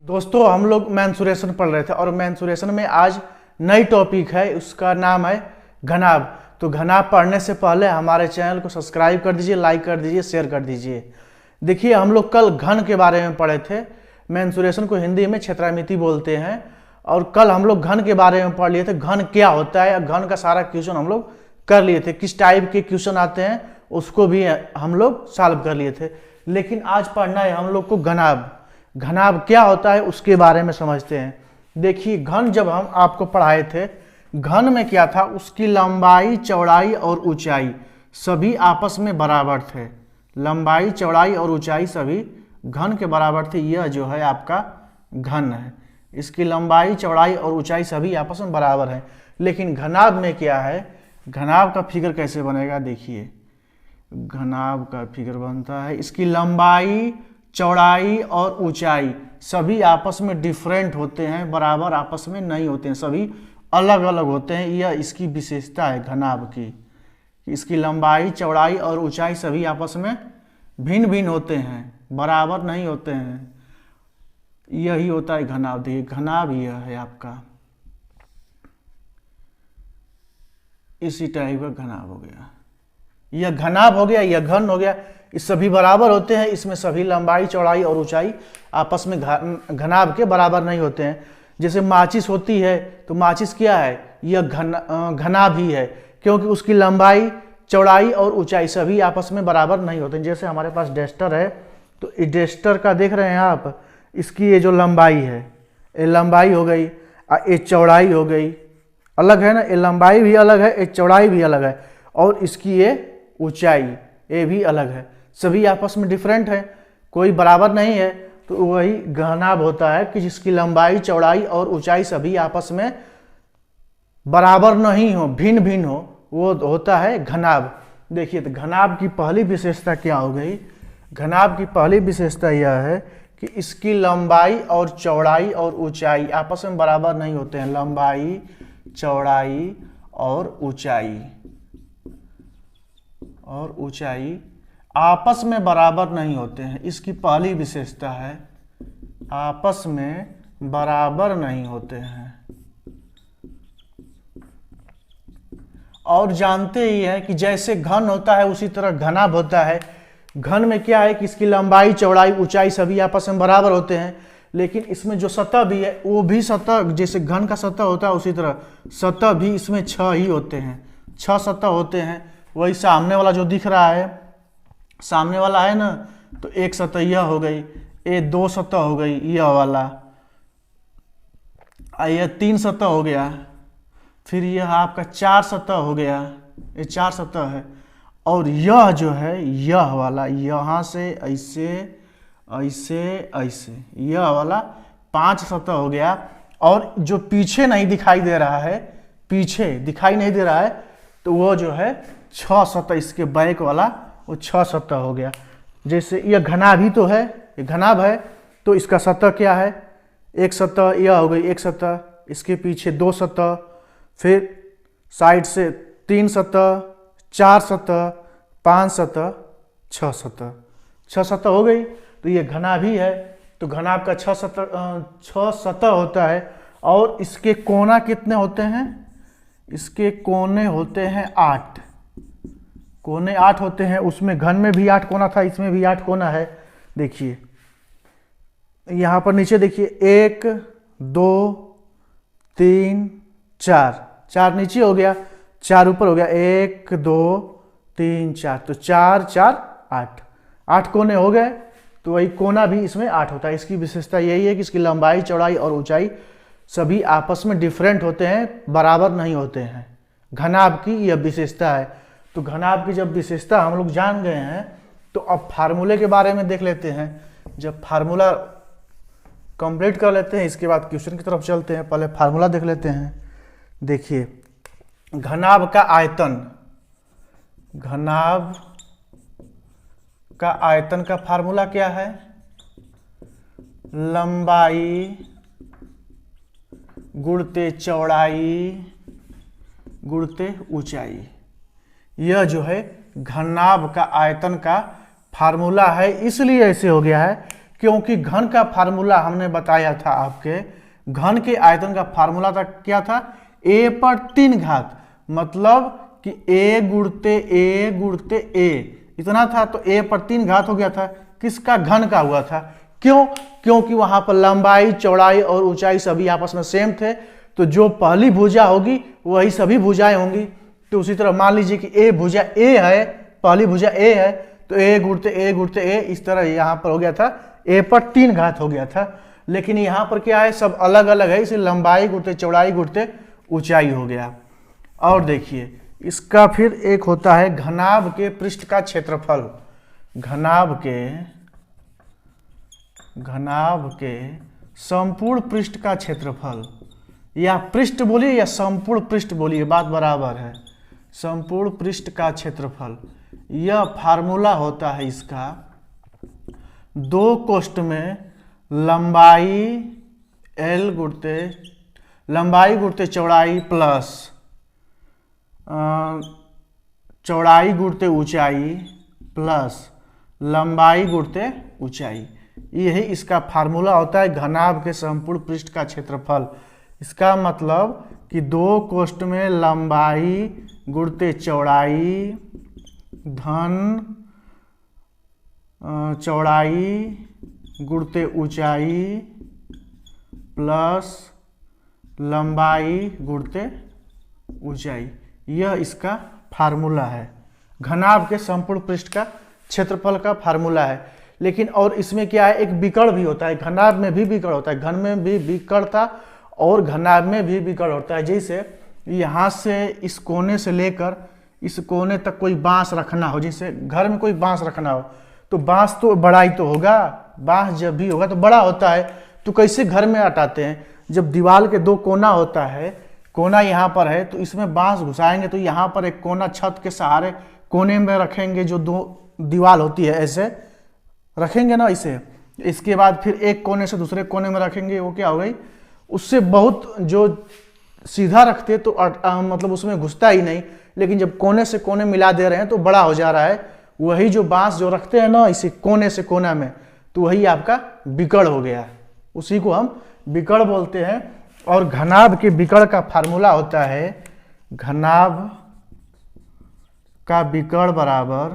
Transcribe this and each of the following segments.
दोस्तों हम लोग मेंसुरेशन पढ़ रहे थे और मेंसुरेशन में आज नई टॉपिक है, उसका नाम है घनाभ। तो घनाभ पढ़ने से पहले हमारे चैनल को सब्सक्राइब कर दीजिए, लाइक कर दीजिए, शेयर कर दीजिए। देखिए हम लोग कल घन के बारे में पढ़े थे। मेंसुरेशन को हिंदी में क्षेत्रामिति बोलते हैं और कल हम लोग घन के बारे में पढ़ लिए थे। घन क्या होता है, घन का सारा क्वेश्चन हम लोग कर लिए थे। किस टाइप के क्वेश्चन आते हैं उसको भी हम लोग सॉल्व कर लिए थे। लेकिन आज पढ़ना है हम लोग को घनाभ। घनाभ क्या होता है उसके बारे में समझते हैं। देखिए घन जब हम आपको पढ़ाए थे, घन में क्या था, उसकी लंबाई, चौड़ाई और ऊंचाई सभी आपस में बराबर थे। लंबाई, चौड़ाई और ऊंचाई सभी घन के बराबर थे। यह जो है आपका घन है, इसकी लंबाई, चौड़ाई और ऊंचाई सभी आपस में बराबर है। लेकिन घनाभ में क्या है, घनाभ का फिगर कैसे बनेगा, देखिए घनाभ का फिगर बनता है, इसकी लंबाई, चौड़ाई और ऊंचाई सभी आपस में डिफरेंट होते हैं, बराबर आपस में नहीं होते हैं, सभी अलग अलग होते हैं। यह इसकी विशेषता है घनाभ की। इसकी लंबाई, चौड़ाई और ऊंचाई सभी आपस में भिन्न भिन्न होते हैं, बराबर नहीं होते हैं। यही होता है घनाभ। देखिए घनाभ यह है आपका, इसी टाइप का घनाभ हो गया। यह घनाभ हो गया, यह घन हो गया। इस सभी बराबर होते हैं, इसमें सभी लंबाई, चौड़ाई और ऊंचाई आपस में घनाभ के बराबर नहीं होते हैं। जैसे माचिस होती है तो माचिस क्या है, यह घनाभ ही है, क्योंकि उसकी लंबाई, चौड़ाई और ऊंचाई सभी आपस में बराबर नहीं होते। जैसे हमारे पास डस्टर है, तो इस डस्टर का देख रहे हैं आप, इसकी ये जो लंबाई है, ये लंबाई हो गई, ये चौड़ाई हो गई, अलग है ना, ये लंबाई भी अलग है, ये चौड़ाई भी अलग है, और इसकी ये ऊंचाई ये भी अलग है। सभी आपस में डिफरेंट है, कोई बराबर नहीं है। तो वही घनाभ होता है कि जिसकी लंबाई, चौड़ाई और ऊंचाई सभी आपस में बराबर नहीं हो, भिन्न भिन्न हो, वो होता है घनाभ। देखिए तो घनाभ की पहली विशेषता क्या हो गई, घनाभ की पहली विशेषता यह है कि इसकी लंबाई और चौड़ाई और ऊंचाई आपस में बराबर नहीं होते हैं। लंबाई, चौड़ाई और ऊंचाई आपस में बराबर नहीं होते हैं। इसकी पहली विशेषता है, आपस में बराबर नहीं होते हैं। और जानते ही हैं कि जैसे घन होता है उसी तरह घनाभ होता है। घन में क्या है कि इसकी लंबाई, चौड़ाई, ऊंचाई सभी आपस में बराबर होते हैं, लेकिन इसमें जो सतह भी है वो भी सतह, जैसे घन का सतह होता है उसी तरह सतह भी इसमें 6 ही होते हैं, 6 सतह होते हैं। वही सामने वाला जो दिख रहा है, सामने वाला है ना, तो एक सतह यह हो गई, ये 2 सतह हो गई, यह वाला, यह 3 सतह हो गया, फिर यह आपका 4 सतह हो गया, ये 4 सतह है। और यह जो है, यह वाला यहाँ से ऐसे ऐसे ऐसे, यह वाला 5 सतह हो गया। और जो पीछे नहीं दिखाई दे रहा है, पीछे दिखाई नहीं दे रहा है, तो वो जो है 6 सतह, इसके बैक वाला वो 6 सतह हो गया। जैसे यह घनाभ ही तो है, ये घनाभ है, तो इसका सतह क्या है, एक सतह यह हो गई, एक सतह, इसके पीछे 2 सतह, फिर साइड से 3 सतह, 4 सतह, 5 सतह, 6 सतह, 6 सतह हो गई। तो ये घनाभ ही है। तो घनाभ का 6 सतह होता है। और इसके कोना कितने होते हैं, इसके कोने होते हैं 8, कोने 8 होते हैं। उसमें घन में भी 8 कोना था, इसमें भी 8 कोना है। देखिए यहाँ पर नीचे देखिए, 1 2 3 4, 4 नीचे हो गया, 4 ऊपर हो गया, 1 2 3 4, तो 4 4 8, 8 कोने हो गए। तो वही कोना भी इसमें 8 होता है। इसकी विशेषता यही है कि इसकी लंबाई, चौड़ाई और ऊंचाई सभी आपस में डिफरेंट होते हैं, बराबर नहीं होते हैं। घनाभ की यह विशेषता है। तो घनाभ की जब विशेषता हम लोग जान गए हैं, तो अब फार्मूले के बारे में देख लेते हैं। जब फार्मूला कंप्लीट कर लेते हैं, इसके बाद क्वेश्चन की तरफ चलते हैं। पहले फार्मूला देख लेते हैं। देखिए घनाभ का आयतन, घनाभ का आयतन का फार्मूला क्या है, लंबाई गुणते चौड़ाई गुणते ऊंचाई। यह जो है घनाभ का आयतन का फार्मूला है। इसलिए ऐसे हो गया है क्योंकि घन का फार्मूला हमने बताया था आपके, घन के आयतन का फार्मूला था क्या था, a पर 3 घात, मतलब कि a गुणते a इतना था, तो a पर 3 घात हो गया था, किसका, घन का हुआ था। क्यों, क्योंकि वहां पर लंबाई चौड़ाई और ऊंचाई सभी आपस में सेम थे, तो जो पहली भुजा होगी वही सभी भुजाएं होंगी। तो उसी तरह मान लीजिए कि a भुजा a है, पहली भुजा a है, तो a गुणते a इस तरह यहाँ पर हो गया था, a पर 3 घात हो गया था। लेकिन यहाँ पर क्या है, सब अलग अलग है, इसलिए लंबाई गुणते चौड़ाई गुणते ऊंचाई हो गया। और देखिए इसका फिर एक होता है घनाभ के पृष्ठ का क्षेत्रफल, घनाभ के संपूर्ण पृष्ठ का क्षेत्रफल, या पृष्ठ बोलिए या संपूर्ण पृष्ठ बोलिए, बात बराबर है, संपूर्ण पृष्ठ का क्षेत्रफल। यह फार्मूला होता है इसका, 2 कोष्ठ में लंबाई L गुणते चौड़ाई प्लस चौड़ाई गुणते ऊंचाई प्लस लंबाई गुणते ऊंचाई, यही इसका फार्मूला होता है घनाभ के संपूर्ण पृष्ठ का क्षेत्रफल। इसका मतलब कि 2 कोष्ठ में लंबाई गुणते चौड़ाई धन चौड़ाई गुणते ऊंचाई प्लस लंबाई गुणते ऊंचाई, यह इसका फार्मूला है, घनाभ के संपूर्ण पृष्ठ का क्षेत्रफल का फार्मूला है। लेकिन और इसमें क्या है, एक विकर्ण भी होता है, घनाभ में भी विकर्ण होता है, घन में भी विकर्ण था और घनाभ में भी विकर्ण होता है। जैसे यहाँ से इस कोने से लेकर इस कोने तक कोई बांस रखना हो, जैसे घर में कोई बांस रखना हो, तो बांस तो बड़ा ही तो होगा, बांस जब भी होगा तो बड़ा होता है। तो कैसे घर में हटाते हैं, जब दीवार के 2 कोना होता है, कोना यहाँ पर है तो इसमें बांस घुसाएंगे, तो यहाँ पर एक कोना छत के सहारे कोने में रखेंगे, जो 2 दीवार होती है ऐसे रखेंगे ना इसे, इसके बाद फिर एक कोने से दूसरे कोने में रखेंगे, वो क्या हो गई, उससे बहुत जो सीधा रखते तो मतलब उसमें घुसता ही नहीं, लेकिन जब कोने से कोने मिला दे रहे हैं तो बड़ा हो जा रहा है। वही जो बांस जो रखते हैं ना इसी कोने से कोना में, तो वही आपका विकर्ण हो गया, उसी को हम विकर्ण बोलते हैं। और घनाभ के विकर्ण का फार्मूला होता है, घनाभ का विकर्ण बराबर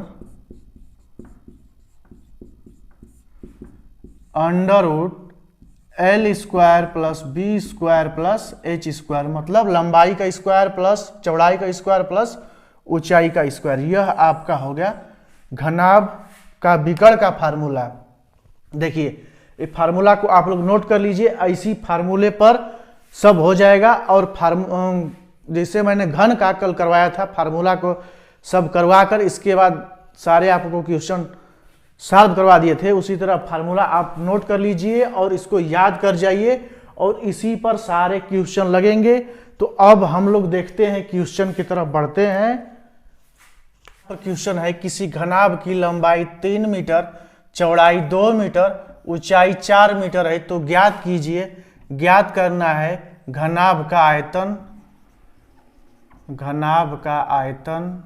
√L² plus B² plus H², मतलब लंबाई का स्क्वायर प्लस चौड़ाई का स्क्वायर प्लस ऊंचाई का स्क्वायर। यह आपका हो गया घनाभ का विकर्ण का फार्मूला। देखिए ये फार्मूला को आप लोग नोट कर लीजिए, इसी फार्मूले पर सब हो जाएगा। और जैसे मैंने घन का कल करवाया था, फार्मूला को सब करवा कर इसके बाद सारे आपको क्वेश्चन सॉल्व करवा दिए थे, उसी तरह फार्मूला आप नोट कर लीजिए और इसको याद कर जाइए, और इसी पर सारे क्वेश्चन लगेंगे। तो अब हम लोग देखते हैं क्वेश्चन की तरफ बढ़ते हैं। क्वेश्चन है, किसी घनाभ की लंबाई 3 मीटर, चौड़ाई 2 मीटर, ऊंचाई 4 मीटर है, तो ज्ञात कीजिए। ज्ञात करना है घनाभ का आयतन, घनाभ का आयतन।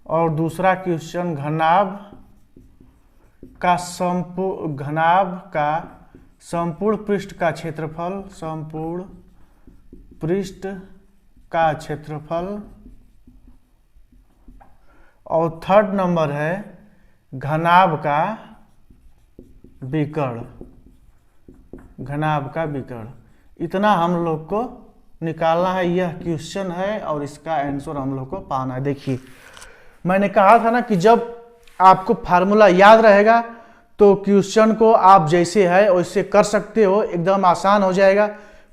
और दूसरा क्वेश्चन घनाभ का संपूर्ण पृष्ठ का क्षेत्रफल, संपूर्ण पृष्ठ का क्षेत्रफल। और थर्ड नंबर है घनाभ का विकर्ण, घनाभ का विकर्ण। इतना हम लोग को निकालना है, यह क्वेश्चन है और इसका आंसर हम लोग को पाना है। देखिए मैंने कहा था ना कि जब आपको फार्मूला याद रहेगा तो क्वेश्चन को आप जैसे है वैसे कर सकते हो, एकदम आसान हो जाएगा।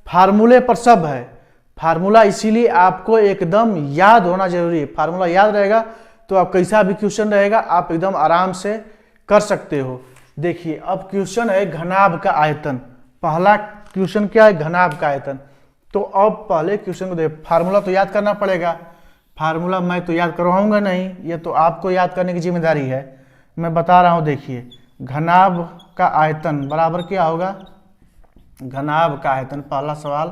फार्मूले पर सब है, फार्मूला इसीलिए आपको एकदम याद होना जरूरी है। फार्मूला याद रहेगा तो आप कैसा भी क्वेश्चन रहेगा आप एकदम आराम से कर सकते हो। देखिए अब क्वेश्चन है घनाभ का आयतन। पहला क्वेश्चन क्या है, घनाभ का आयतन। तो अब पहले क्वेश्चन को देखिए, फार्मूला तो याद करना पड़ेगा। फार्मूला मैं तो याद करवाऊंगा नहीं, ये तो आपको याद करने की जिम्मेदारी है, मैं बता रहा हूं। देखिए घनाभ का आयतन बराबर क्या होगा, घनाभ का आयतन, पहला सवाल,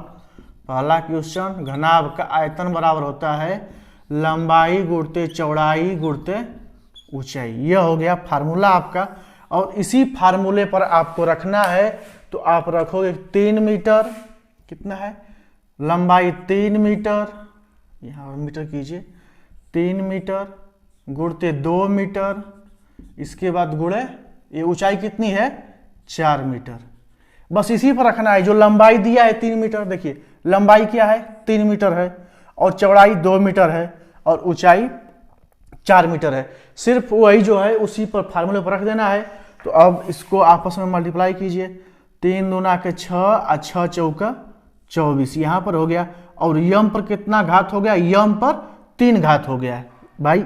पहला क्वेश्चन, घनाभ का आयतन बराबर होता है लंबाई गुणते चौड़ाई गुणते ऊंचाई। यह हो गया फार्मूला आपका। और इसी फार्मूले पर आपको रखना है, तो आप रखोगे 3 मीटर, कितना है लंबाई 3 मीटर, यहाँ मीटर कीजिए, 3 मीटर गुणते 2 मीटर, इसके बाद गुणे ये ऊंचाई कितनी है 4 मीटर। बस इसी पर रखना है। जो लंबाई दिया है 3 मीटर, देखिए लंबाई क्या है 3 मीटर है और चौड़ाई 2 मीटर है और ऊंचाई 4 मीटर है। सिर्फ वही जो है उसी पर फार्मूले पर रख देना है। तो अब इसको आपस में मल्टीप्लाई कीजिए, 3 दूना के 6 और 6 चौका 24 यहाँ पर हो गया। और यम पर कितना घात हो गया, यम पर 3 घात हो गया है भाई,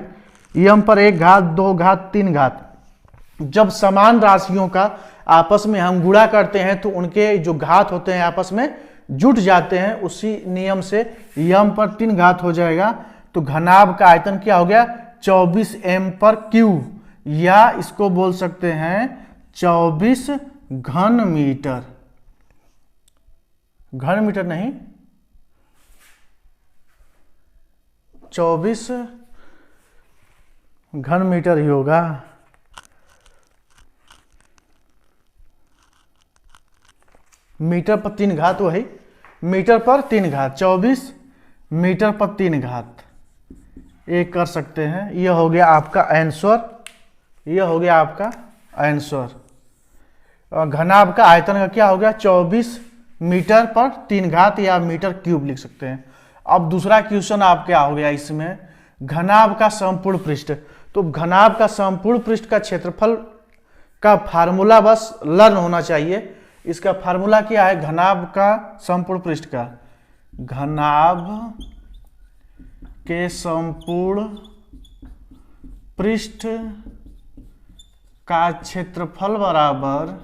यम पर 1 घात 2 घात 3 घात। जब समान राशियों का आपस में हम गुणा करते हैं तो उनके जो घात होते हैं आपस में जुट जाते हैं, उसी नियम से यम पर 3 घात हो जाएगा। तो घनाभ का आयतन क्या हो गया 24 m पर क्यूब, या इसको बोल सकते हैं 24 घन मीटर, घन मीटर नहीं 24 घन मीटर ही होगा। मीटर पर 3 घात वही, मीटर पर 3 घात 24 मीटर पर 3 घात, ये कर सकते हैं। यह हो गया आपका आंसर, यह हो गया आपका आंसर। और घनाभ का आयतन का क्या हो गया 24 मीटर पर 3 घात या मीटर क्यूब लिख सकते हैं। अब दूसरा क्वेश्चन आप क्या हो गया इसमें, घनाभ का समपूर्ण पृष्ठ। तो घनाभ का समपूर्ण पृष्ठ का क्षेत्रफल का फार्मूला बस लर्न होना चाहिए। इसका फार्मूला क्या है घनाभ का समपूर्ण पृष्ठ का, घनाभ के समपूर्ण पृष्ठ का क्षेत्रफल बराबर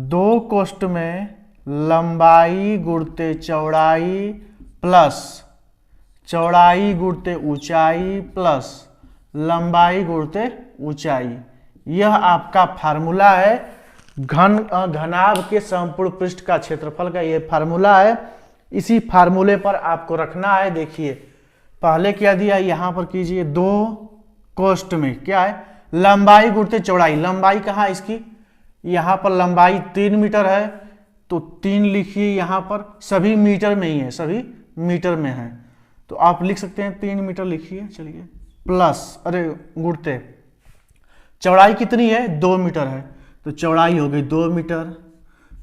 2 कोष्ठ में लंबाई गुणते चौड़ाई प्लस चौड़ाई गुणते ऊंचाई प्लस लंबाई गुणते ऊंचाई। यह आपका फार्मूला है घनाभ के समपूर्ण पृष्ठ का क्षेत्रफल का, यह फार्मूला है। इसी फार्मूले पर आपको रखना है। देखिए पहले क्या दिया यहाँ पर कीजिए, 2 कोष्ठ में क्या है लंबाई गुणते चौड़ाई। लंबाई कहाँ इसकी, यहाँ पर लंबाई 3 मीटर है तो 3 लिखिए, यहाँ पर सभी मीटर में ही है, सभी मीटर में है तो आप लिख सकते हैं 3 मीटर लिखिए। चलिए प्लस अरे गुणते चौड़ाई कितनी है 2 मीटर है तो चौड़ाई हो गई 2 मीटर,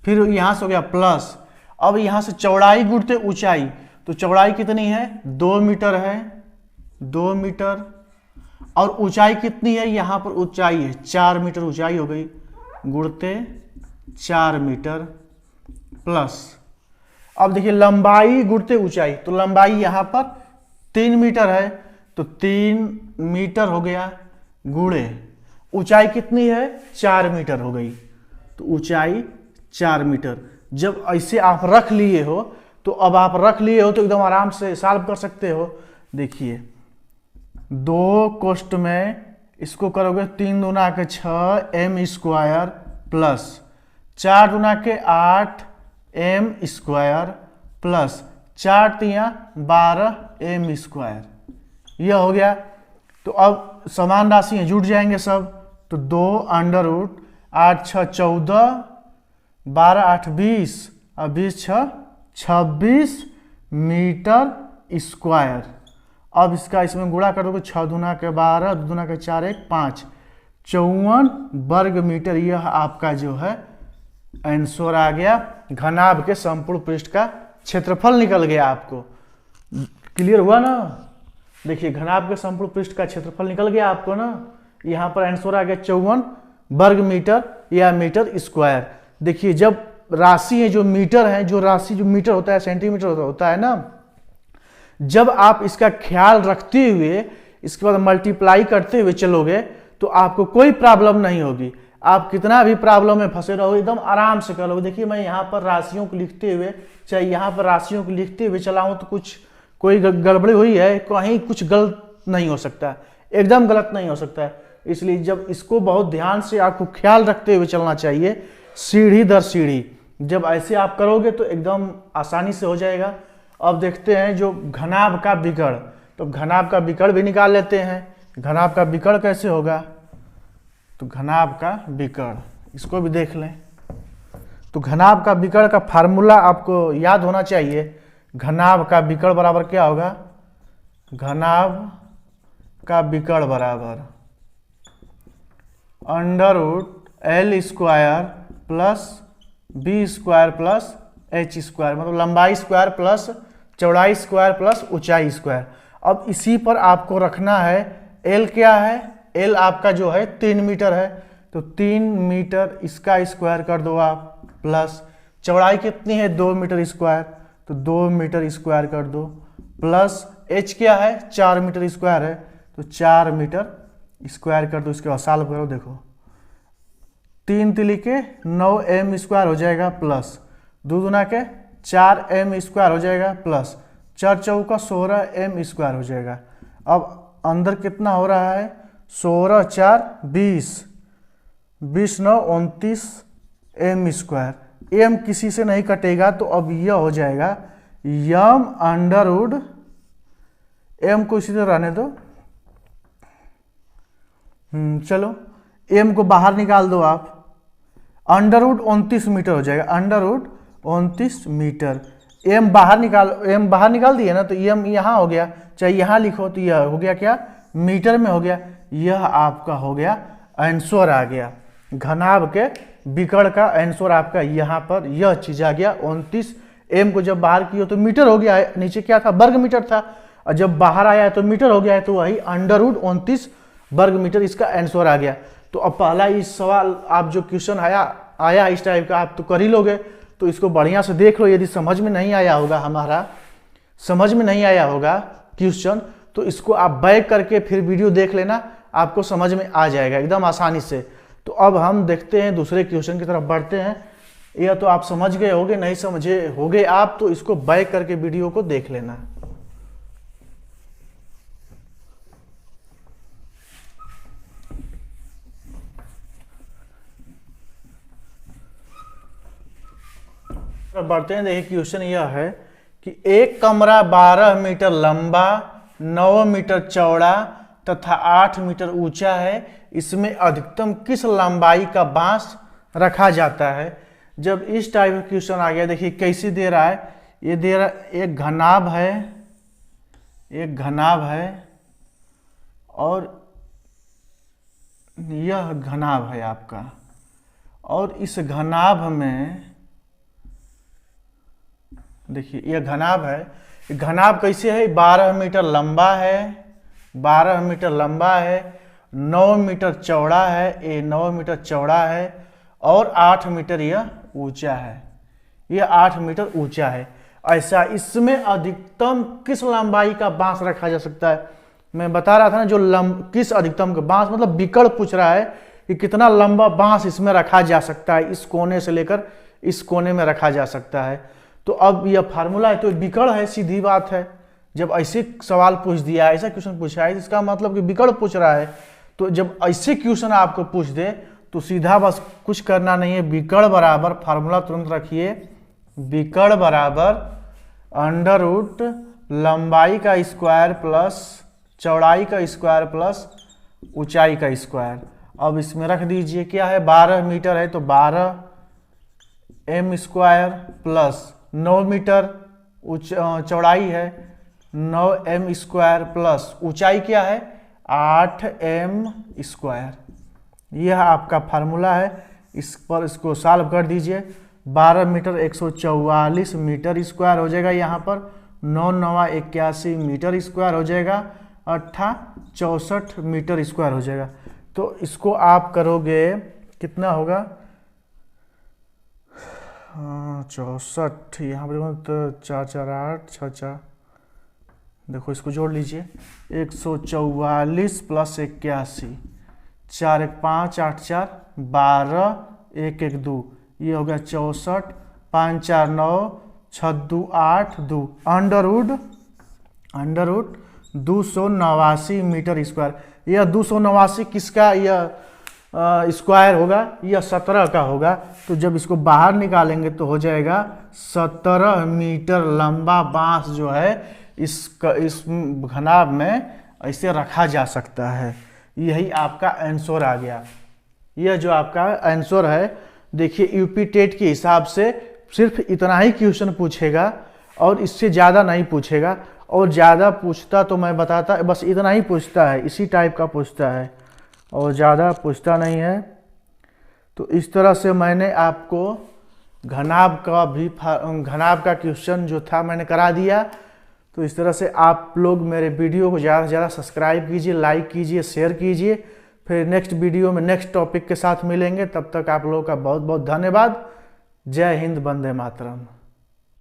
फिर यहाँ से हो गया प्लस। अब यहाँ से चौड़ाई गुणते ऊंचाई, तो चौड़ाई कितनी है 2 मीटर है, 2 मीटर, और ऊंचाई कितनी है यहाँ पर ऊंचाई है 4 मीटर ऊंचाई हो गई, गुणते 4 मीटर प्लस। अब देखिए लंबाई गुणते ऊंचाई, तो लंबाई यहाँ पर 3 मीटर है तो 3 मीटर हो गया, गुणे ऊंचाई कितनी है 4 मीटर हो गई, तो ऊंचाई 4 मीटर। जब ऐसे आप रख लिए हो तो अब आप रख लिए हो तो एकदम आराम से सॉल्व कर सकते हो। देखिए 2 कोष्ठ में इसको करोगे 3 दूना के 6 m स्क्वायर प्लस 4 दूना के 8 m स्क्वायर प्लस 4 तिया 12 m स्क्वायर, यह हो गया। तो अब समान राशि जुट जाएंगे सब, तो 2 अंडर रूट 8 6 14 12 8 20 और 20 6 26 मीटर स्क्वायर। अब इसका इसमें गुणा करोगे 6 दूना के 12 2 दूना के 4 1 5 54 वर्ग मीटर। यह आपका जो है आंसर आ गया, घनाभ के संपूर्ण पृष्ठ का क्षेत्रफल निकल गया। आपको क्लियर हुआ ना। देखिए घनाभ के संपूर्ण पृष्ठ का क्षेत्रफल निकल गया आपको ना। यहाँ पर आंसर आ गया 54 वर्ग मीटर या मीटर स्क्वायर। देखिए जब राशि है जो मीटर है, जो राशि जो मीटर होता है सेंटीमीटर होता है ना, जब आप इसका ख्याल रखते हुए इसके बाद मल्टीप्लाई करते हुए चलोगे तो आपको कोई प्रॉब्लम नहीं होगी। आप कितना भी प्रॉब्लम में फंसे रहो एकदम आराम से कर लोगे। देखिए मैं यहाँ पर राशियों को लिखते हुए, चाहे यहाँ पर राशियों को लिखते हुए चलाऊँ तो कुछ कोई गड़बड़ी हुई है, कहीं कुछ गलत नहीं हो सकता, एकदम गलत नहीं हो सकता है। इसलिए जब इसको बहुत ध्यान से आपको ख्याल रखते हुए चलना चाहिए, सीढ़ी दर सीढ़ी। जब ऐसे आप करोगे तो एकदम आसानी से हो जाएगा। अब देखते हैं जो घनाभ का विकर्ण, तो घनाभ का विकर्ण भी निकाल लेते हैं। घनाभ का विकर्ण कैसे होगा, तो घनाभ का विकर्ण, इसको भी देख लें। तो घनाभ का विकर्ण का फार्मूला आपको याद होना चाहिए। घनाभ का विकर्ण बराबर क्या होगा? घनाभ का विकर्ण बराबर under root L square plus B square plus H square, मतलब लंबाई स्क्वायर प्लस चौड़ाई स्क्वायर प्लस ऊंचाई स्क्वायर। अब इसी पर आपको रखना है एल क्या है? एल आपका जो है 3 मीटर है, तो 3 मीटर इसका स्क्वायर कर दो आप, प्लस चौड़ाई कितनी है? 2 मीटर स्क्वायर, तो 2 मीटर स्क्वायर कर दो, प्लस एच क्या है? 4 मीटर स्क्वायर है, तो 4 मीटर स्क्वायर कर दो। इसके बाद सॉल्व करो, देखो 3 तिली के 9 एम स्क्वायर हो जाएगा, प्लस 2 दूना के 4 एम स्क्वायर हो जाएगा, प्लस 4 चौका 16 एम स्क्वायर हो जाएगा। अब अंदर कितना हो रहा है? 16 4 20, 20 9 29 एम स्क्वायर। एम किसी से नहीं कटेगा, तो अब यह हो जाएगा यम अंडर रूट, एम को इसी तरह रहने दो, चलो एम को बाहर निकाल दो आप, अंडर रूट 29 मीटर हो जाएगा, अंडर रूट 29 मीटर। एम बाहर निकाल दिए ना, तो एम यहाँ हो गया, चाहे यहाँ लिखो तो यह हो गया क्या? मीटर में हो गया। यह आपका हो गया आंसर आ गया, घनाभ के विकर्ण का आंसर आपका यहाँ पर यह चीज आ गया 29। एम को जब बाहर किया तो मीटर हो गया है, नीचे क्या था? वर्ग मीटर था, और जब बाहर आया है तो मीटर हो गया है, तो वही अंडर रूट 29 वर्ग मीटर इसका आंसर आ गया। तो अब पहला इस सवाल आप जो क्वेश्चन आया इस टाइप का आप तो कर ही लोगे, तो इसको बढ़िया से देख लो। यदि समझ में नहीं आया होगा, हमारा समझ में नहीं आया होगा क्वेश्चन, तो इसको आप बैक करके फिर वीडियो देख लेना, आपको समझ में आ जाएगा एकदम आसानी से। तो अब हम देखते हैं दूसरे क्वेश्चन की तरफ बढ़ते हैं। यह तो आप समझ गए होगे, नहीं समझे होगे आप तो इसको बैक करके वीडियो को देख लेना। बढ़ते हैं, देखिए क्वेश्चन यह है कि एक कमरा 12 मीटर लंबा, 9 मीटर चौड़ा तथा 8 मीटर ऊंचा है। इसमें अधिकतम किस लंबाई का बांस रखा जाता है? जब इस टाइप का क्वेश्चन आ गया, देखिए कैसे दे रहा है। ये दे रहा एक घनाभ है, एक घनाभ है और यह घनाभ है आपका, और इस घनाभ में देखिए यह घनाभ है। घनाभ कैसे है? 12 मीटर लंबा है, 12 मीटर लंबा है, 9 मीटर चौड़ा है, ये 9 मीटर चौड़ा है और 8 मीटर यह ऊंचा है, यह 8 मीटर ऊंचा है। ऐसा इसमें अधिकतम किस लंबाई का बांस रखा जा सकता है? मैं बता रहा था ना, जो किस अधिकतम का बांस, मतलब विकर्ण पूछ रहा है कि कितना लंबा बांस इसमें रखा जा सकता है, इस कोने से लेकर इस कोने में रखा जा सकता है। तो अब यह फार्मूला है, तो विकर्ण है, सीधी बात है। जब ऐसे सवाल पूछ दिया है, ऐसा क्वेश्चन पूछा है, इसका मतलब कि विकर्ण पूछ रहा है। तो जब ऐसे क्वेश्चन आपको पूछ दे तो सीधा बस कुछ करना नहीं है, विकर्ण बराबर फार्मूला तुरंत रखिए, विकर्ण बराबर अंडर रूट लंबाई का स्क्वायर प्लस चौड़ाई का स्क्वायर प्लस ऊंचाई का स्क्वायर। अब इसमें रख दीजिए क्या है? 12 मीटर है तो 12 एम स्क्वायर प्लस 9 मीटर चौड़ाई है, 9 एम स्क्वायर प्लस ऊंचाई क्या है? 8 एम स्क्वायर। यह आपका फार्मूला है। इस पर इसको सॉल्व कर दीजिए। 12 मीटर 144 मीटर स्क्वायर हो जाएगा, यहाँ पर 9 9 81 मीटर स्क्वायर हो जाएगा, 8 64 मीटर स्क्वायर हो जाएगा। तो इसको आप करोगे कितना होगा? 64, यहाँ पर देखो तो 4 4 8 6 4, देखो इसको जोड़ लीजिए, 144 प्लस 81, 4 1 5 8 4 12 1 1 2, ये हो गया 64, 5 4 9 6 2 8 2, अंडर रूट 289 मीटर स्क्वायर। यह 289 किसका यह स्क्वायर होगा? यह 17 का होगा। तो जब इसको बाहर निकालेंगे तो हो जाएगा 17 मीटर लंबा बांस जो है इस घनाभ में ऐसे रखा जा सकता है। यही आपका आंसर आ गया। यह जो आपका आंसर है, देखिए यूपी टेट के हिसाब से सिर्फ इतना ही क्वेश्चन पूछेगा और इससे ज़्यादा नहीं पूछेगा। और ज़्यादा पूछता तो मैं बताता, बस इतना ही पूछता है, इसी टाइप का पूछता है और ज़्यादा पूछता नहीं है। तो इस तरह से मैंने आपको घनाभ का क्वेश्चन जो था मैंने करा दिया। तो इस तरह से आप लोग मेरे वीडियो को ज़्यादा से ज़्यादा सब्सक्राइब कीजिए, लाइक कीजिए, शेयर कीजिए। फिर नेक्स्ट वीडियो में नेक्स्ट टॉपिक के साथ मिलेंगे। तब तक आप लोगों का बहुत बहुत धन्यवाद। जय हिंद, वंदे मातरम।